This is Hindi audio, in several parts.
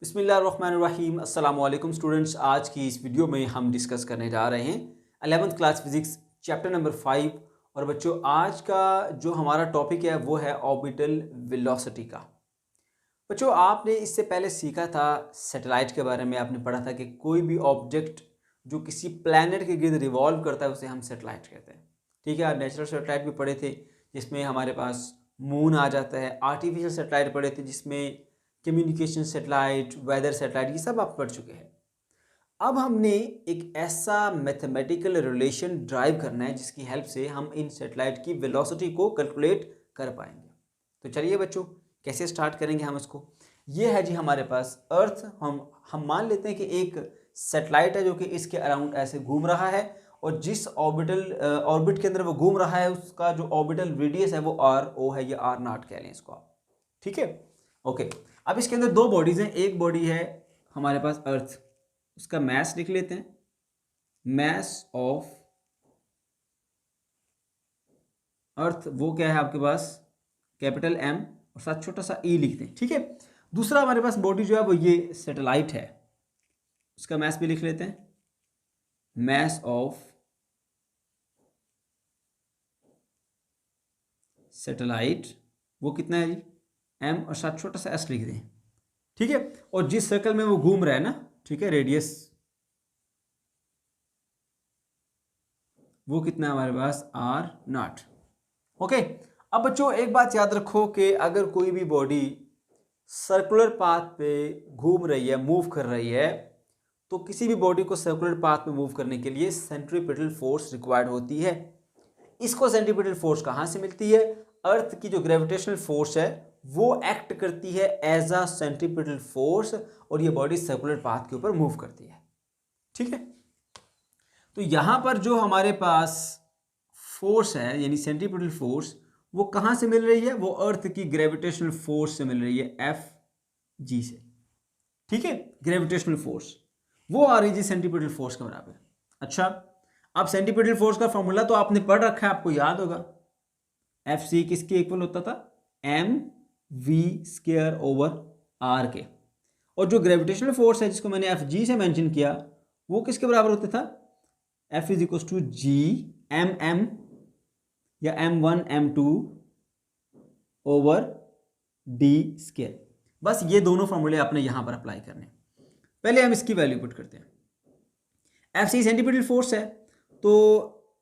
बिस्मिल्लाहिर्रहमानिर्रहीम अस्सलाम वालेकुम स्टूडेंट्स। आज की इस वीडियो में हम डिस्कस करने जा रहे हैं 11th class physics chapter number 5। और बच्चों, आज का जो हमारा टॉपिक है वो है ऑर्बिटल वेलोसिटी का। बच्चों, आपने इससे पहले सीखा था सैटेलाइट के बारे में। आपने पढ़ा था कि कोई भी ऑब्जेक्ट जो किसी प्लैनेट के गिर्द रिवॉल्व करता है उसे हम सैटेलाइट कहते हैं। ठीक है, आप नेचुरल सैटेलाइट भी पढ़े थे जिसमें हमारे पास मून आ जाता है। आर्टिफिशियल सैटेलाइट पढ़े थे जिसमें कम्युनिकेशन सैटेलाइट, वेदर सैटेलाइट, ये सब आप पढ़ चुके हैं। अब हमने एक ऐसा मैथमेटिकल रिलेशन ड्राइव करना है जिसकी हेल्प से हम इन सैटेलाइट की वेलोसिटी को कैलकुलेट कर पाएंगे। तो चलिए बच्चों, कैसे स्टार्ट करेंगे हम इसको। ये है जी हमारे पास अर्थ। हम मान लेते हैं कि एक सैटेलाइट है जो कि इसके अराउंड ऐसे घूम रहा है, और जिस ऑर्बिट के अंदर वो घूम रहा है उसका जो ऑर्बिटल रेडियस है वो RO है, या R0 कह लें इसको आप। ठीक है, ओके। अब इसके अंदर दो बॉडीज हैं। एक बॉडी है हमारे पास अर्थ, उसका मास लिख लेते हैं, मास ऑफ अर्थ वो क्या है आपके पास, कैपिटल M, और साथ छोटा सा E लिखते हैं। ठीक है, दूसरा हमारे पास बॉडी जो है वो ये सैटेलाइट है, उसका मास भी लिख लेते हैं, मास ऑफ सैटेलाइट वो कितना है जी, M, और साथ छोटा सा S लिख दें। ठीक है, और जिस सर्कल में वो घूम रहा है ना, ठीक है, रेडियस वो कितना है हमारे पास, R0। ओके। अब बच्चों एक बात याद रखो कि अगर कोई भी बॉडी सर्कुलर पाथ पे घूम रही है, मूव कर रही है, तो किसी भी बॉडी को सर्कुलर पाथ में मूव करने के लिए सेंट्रीपिटल फोर्स रिक्वायर्ड होती है। इसको सेंट्रीपिटल फोर्स कहाँ से मिलती है? अर्थ की जो ग्रेविटेशनल फोर्स है वो एक्ट करती है एज अ सेंट्रीपिटल फोर्स, और ये बॉडी सर्कुलर पाथ के ऊपर मूव करती है। ठीक है, तो यहां पर जो हमारे पास फोर्स है यानी सेंट्रीपिटल फोर्स, वो कहां से मिल रही है? वो अर्थ की ग्रेविटेशनल फोर्स से मिल रही है, Fg से। ठीक है, ग्रेविटेशनल फोर्स वो आ रही है सेंट्रीपिटल फोर्स के बराबर। अच्छा, अब सेंट्रीपिटल फोर्स का फॉर्मूला तो आपने पढ़ रखा है, आपको याद होगा। Fc किसके इक्वल होता था? mv²/r के। और जो ग्रेविटेशनल फोर्स है जिसको मैंने Fg से मेंशन किया, वो किसके बराबर होता था? F = G mm या m1 m2/d²। बस ये दोनों फॉर्मूले आपने यहां पर अप्लाई करने। पहले हम इसकी वैल्यू पुट करते हैं। Fc सेंटीपिटल फोर्स है, तो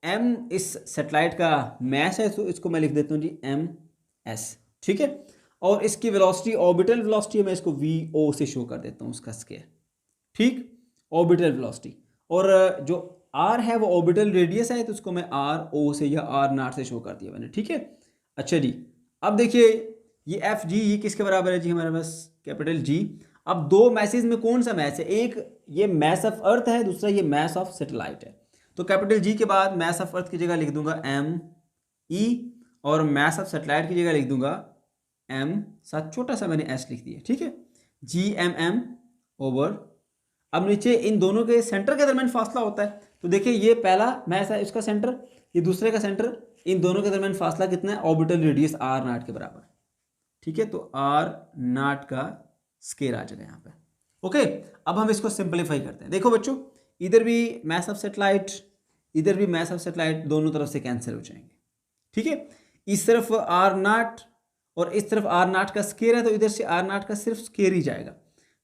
m इस सैटेलाइट का मास है, तो इसको मैं लिख देता हूं जी ms। ठीक है, और इसकी वेलोसिटी ऑर्बिटल वेलोसिटी है, मैं इसको VO से शो कर देता हूं, उसका स्क्वायर। ठीक, ऑर्बिटल वेलोसिटी। और जो r है वो ऑर्बिटल रेडियस है, तो उसको मैं RO से या R0 से शो कर दिया मैंने। ठीक है, अच्छा जी, अब देखिए ये Fg ये किसके बराबर है जी, हमारे पास कैपिटल G। अब दो मैसेज में कौन सा मैस है? एक ये मैस ऑफ अर्थ है, दूसरा ये मैस ऑफ सैटेलाइट है। तो कैपिटल G के बाद मैस ऑफ अर्थ की जगह लिख दूंगा ME, और मैस ऑफ सैटेलाइट की जगह लिख दूंगा M, साथ छोटा सा मैंने S लिख दिया। ठीक है, GMM ओवर। अब नीचे इन दोनों के सेंटर के दरमियान फासला होता है, तो देखिए ये पहला मैस है, इसका सेंटर, ये दूसरे का सेंटर, इन दोनों के दरमियान फासला कितना है? ऑर्बिटल रेडियस R0 के बराबर। ठीक है, तो R0 का स्क्वायर आ जाएगा यहाँ पे। ओके, अब हम इसको सिंपलीफाई करते हैं। देखो बच्चों, इधर भी मैस ऑफ सैटेलाइट, इधर भी मैस ऑफ सैटेलाइट, दोनों तरफ से कैंसिल हो जाएंगे। ठीक है, इस तरफ R0 और इस तरफ R0 का स्क्वायर है, तो इधर से R0 का सिर्फ स्क्वायर ही जाएगा।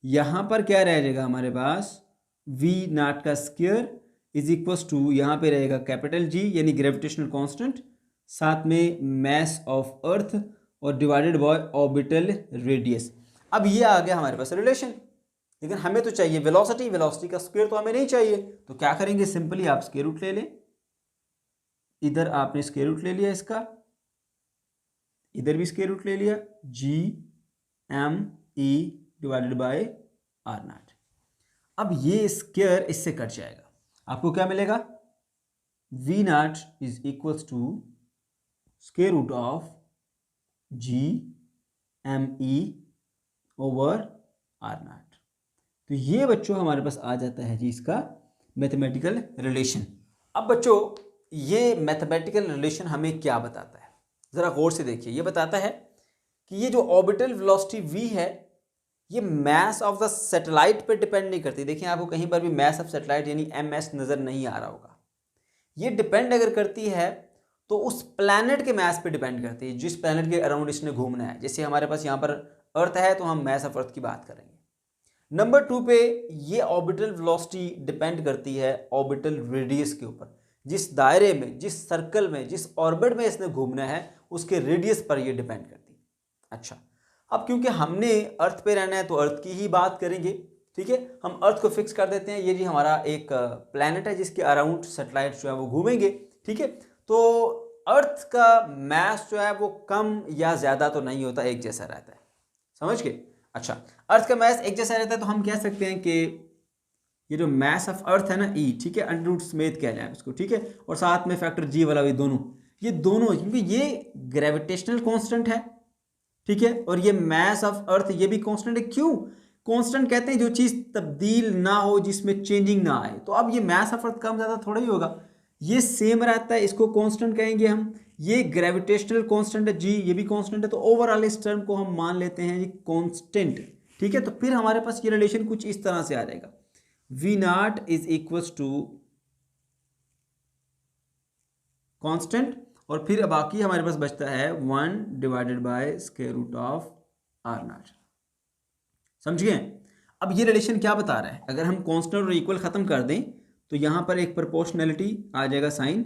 यहां पर क्या रह जाएगा हमारे पास? V0 का स्क्वायर इज इक्वल टू, यहां पे रहेगा कैपिटल G यानी ग्रेविटेशनल कांस्टेंट, साथ में मास ऑफ अर्थ, और डिवाइडेड बाय ऑर्बिटल रेडियस। अब ये आ गया हमारे पास रिलेशन, लेकिन हमें तो चाहिए वेलोसिटी। वेलोसिटी का स्क्वायर तो हमें नहीं चाहिए, तो क्या करेंगे? सिंपली आप स्क्वायर रूट ले लें। इधर आपने स्क्वायर रूट ले लिया इसका, इधर भी स्क्वायर रूट ले लिया, GME डिवाइडेड बाय R0। अब ये स्क्वायर इससे कट जाएगा, आपको क्या मिलेगा? V0 is equal to square root of GME over R0। तो ये बच्चों हमारे पास आ जाता है जी इसका मैथमेटिकल रिलेशन। अब बच्चों ये मैथमेटिकल रिलेशन हमें क्या बताता है, जरा गौर से देखिए। ये बताता है कि ये जो ऑर्बिटल वेलोसिटी V है, ये मास ऑफ द सैटेलाइट पे डिपेंड नहीं करती। देखिए आपको कहीं पर भी मास ऑफ सैटेलाइट यानी एमएस नज़र नहीं आ रहा होगा। ये डिपेंड अगर करती है तो उस प्लैनेट के मास पे डिपेंड करती है, जिस प्लैनेट के अराउंड इसने घूमना है। जैसे हमारे पास यहाँ पर अर्थ है तो हम मास ऑफ अर्थ की बात करेंगे। नंबर 2 पे ये ऑर्बिटल वेलोसिटी डिपेंड करती है ऑर्बिटल रेडियस के ऊपर। जिस दायरे में, जिस सर्कल में, जिस ऑर्बिट में इसने घूमना है उसके रेडियस पर ये डिपेंड करती है। अच्छा, अब क्योंकि हमने अर्थ पे रहना है तो अर्थ की ही बात करेंगे। ठीक है, हम अर्थ को फिक्स कर देते हैं। ये जी हमारा एक प्लैनेट है जिसके अराउंड सैटेलाइट जो है वो घूमेंगे। ठीक है, तो अर्थ का मास जो है वो कम या ज़्यादा तो नहीं होता, एक जैसा रहता है। समझ गए? अच्छा, अर्थ का मास एक जैसा रहता है तो हम कह सकते हैं कि ये जो मास ऑफ अर्थ है ना ई, ठीक है, अंडर रूट समेत कह लें उसको। ठीक है, और साथ में फैक्टर जी वाला भी दोनों, ये दोनों, क्योंकि ये ग्रेविटेशनल कांस्टेंट है। ठीक है, और ये मास ऑफ अर्थ ये भी कांस्टेंट है। क्यों कांस्टेंट कहते हैं? जो चीज़ तब्दील ना हो, जिसमें चेंजिंग ना आए। तो अब ये मास ऑफ अर्थ कम ज़्यादा थोड़ा ही होगा, ये सेम रहता है, इसको कांस्टेंट कहेंगे हम। ये ग्रेविटेशनल कांस्टेंट है जी, ये भी कांस्टेंट है, तो ओवरऑल इस टर्म को हम मान लेते हैं ये कांस्टेंट। ठीक है, तो फिर हमारे पास ये रिलेशन कुछ इस तरह से आ जाएगा, V naught is equals to constant, और फिर बाकी हमारे पास बचता है 1 divided by square root of R naught. समझ गए? अब ये रिलेशन क्या बता रहा है? अगर हम कांस्टेंट और इक्वल खत्म कर दें तो यहां पर एक प्रोपोर्शनैलिटी आ जाएगा, sign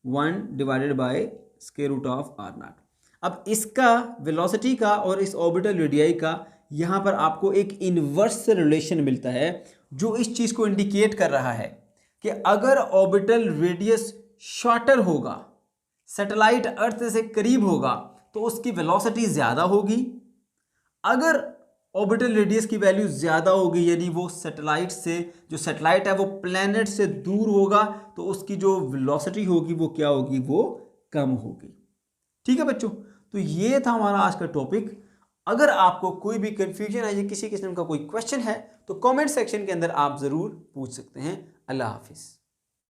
1 divided by square root of R naught. अब इसका वेलोसिटी का और इस ऑर्बिटल रेडियाई का यहां पर आपको एक इनवर्स रिलेशन मिलता है, जो इस चीज को इंडिकेट कर रहा है कि अगर ऑर्बिटल रेडियस शॉर्टर होगा, सैटेलाइट अर्थ से करीब होगा, तो उसकी वेलोसिटी ज़्यादा होगी। अगर ऑर्बिटल रेडियस की वैल्यू ज़्यादा होगी, यानी वो सैटेलाइट से, जो सैटेलाइट है वो प्लैनेट से दूर होगा, तो उसकी जो वेलोसिटी होगी वो क्या होगी? वो कम होगी। ठीक है बच्चों, तो ये था हमारा आज का टॉपिक। अगर आपको कोई भी कंफ्यूजन है या किसी किस्म का कोई क्वेश्चन है तो कमेंट सेक्शन के अंदर आप ज़रूर पूछ सकते हैं। अल्लाह हाफिज़।